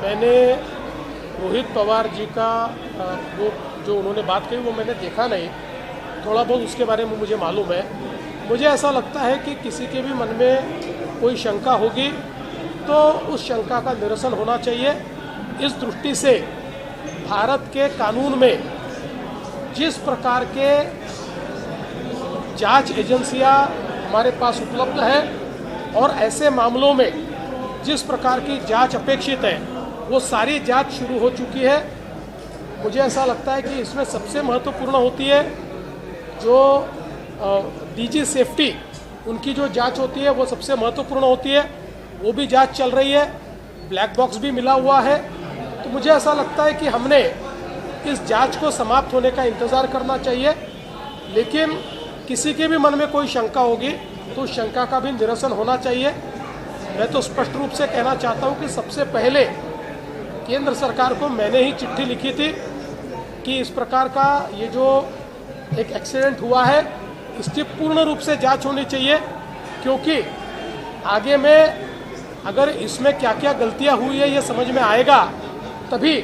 मैंने रोहित पवार जी का वो जो उन्होंने बात कही वो मैंने देखा नहीं, थोड़ा बहुत उसके बारे में मुझे मालूम है। मुझे ऐसा लगता है कि किसी के भी मन में कोई शंका होगी तो उस शंका का निरसन होना चाहिए। इस दृष्टि से भारत के कानून में जिस प्रकार के जांच एजेंसियां हमारे पास उपलब्ध है और ऐसे मामलों में जिस प्रकार की जांच अपेक्षित है वो सारी जांच शुरू हो चुकी है। मुझे ऐसा लगता है कि इसमें सबसे महत्वपूर्ण होती है जो डीजी सेफ्टी, उनकी जो जांच होती है वो सबसे महत्वपूर्ण होती है, वो भी जांच चल रही है, ब्लैक बॉक्स भी मिला हुआ है। तो मुझे ऐसा लगता है कि हमने इस जांच को समाप्त होने का इंतज़ार करना चाहिए, लेकिन किसी के भी मन में कोई शंका होगी तो उस शंका का भी निरसन होना चाहिए। मैं तो स्पष्ट रूप से कहना चाहता हूं कि सबसे पहले केंद्र सरकार को मैंने ही चिट्ठी लिखी थी कि इस प्रकार का ये जो एक एक्सीडेंट हुआ है इसकी पूर्ण रूप से जांच होनी चाहिए, क्योंकि आगे में अगर इसमें क्या क्या गलतियां हुई है ये समझ में आएगा तभी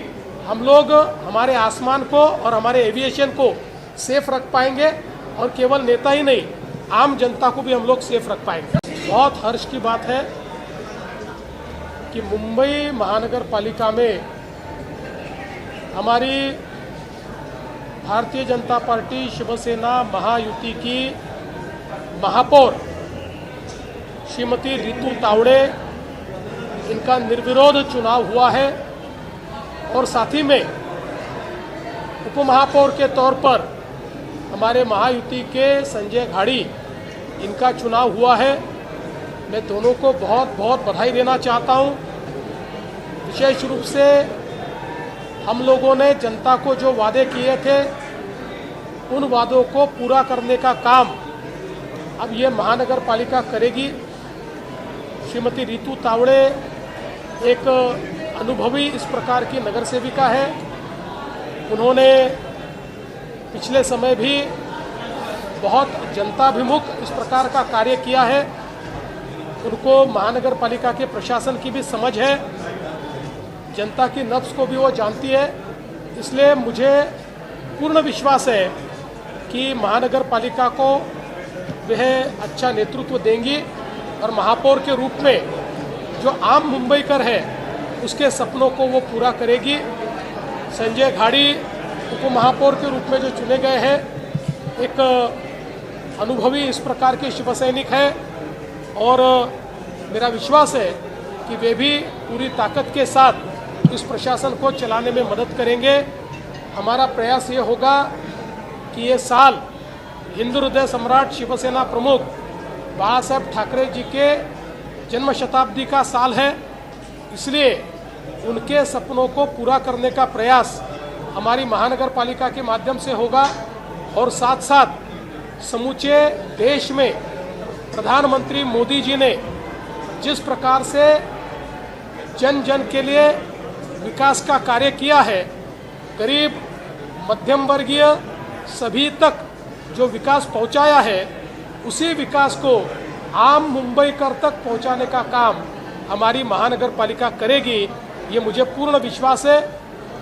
हम लोग हमारे आसमान को और हमारे एविएशन को सेफ रख पाएंगे, और केवल नेता ही नहीं आम जनता को भी हम लोग सेफ रख पाएंगे। बहुत हर्ष की बात है कि मुंबई महानगर पालिका में हमारी भारतीय जनता पार्टी शिवसेना महायुति की महापौर श्रीमती रितु तावड़े, इनका निर्विरोध चुनाव हुआ है, और साथ ही में उपमहापौर के तौर पर हमारे महायुति के संजय घाड़ी, इनका चुनाव हुआ है। मैं दोनों को बहुत बहुत बधाई देना चाहता हूं। विशेष रूप से हम लोगों ने जनता को जो वादे किए थे उन वादों को पूरा करने का काम अब ये महानगर पालिका करेगी। श्रीमती रितु तावड़े एक अनुभवी इस प्रकार की नगर सेविका है। उन्होंने पिछले समय भी बहुत जनताभिमुख इस प्रकार का कार्य किया है। उनको महानगर पालिका के प्रशासन की भी समझ है, जनता की नब्ज को भी वो जानती है। इसलिए मुझे पूर्ण विश्वास है कि महानगर पालिका को वह अच्छा नेतृत्व देंगी और महापौर के रूप में जो आम मुंबईकर है उसके सपनों को वो पूरा करेगी। संजय घाड़ी उपमहापौर के रूप में जो चुने गए हैं, एक अनुभवी इस प्रकार के शिव सैनिक है, और मेरा विश्वास है कि वे भी पूरी ताकत के साथ इस प्रशासन को चलाने में मदद करेंगे। हमारा प्रयास ये होगा कि ये साल हिंदू हृदय सम्राट शिवसेना प्रमुख बाला साहेब ठाकरे जी के जन्म शताब्दी का साल है, इसलिए उनके सपनों को पूरा करने का प्रयास हमारी महानगर पालिका के माध्यम से होगा। और साथ साथ समूचे देश में प्रधानमंत्री मोदी जी ने जिस प्रकार से जन जन के लिए विकास का कार्य किया है, गरीब मध्यम वर्गीय सभी तक जो विकास पहुंचाया है, उसी विकास को आम मुंबईकर तक पहुंचाने का काम हमारी महानगर पालिका करेगी, ये मुझे पूर्ण विश्वास है।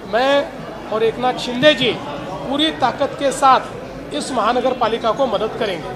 मैं और एकनाथ शिंदे जी पूरी ताकत के साथ इस महानगर पालिका को मदद करेंगे।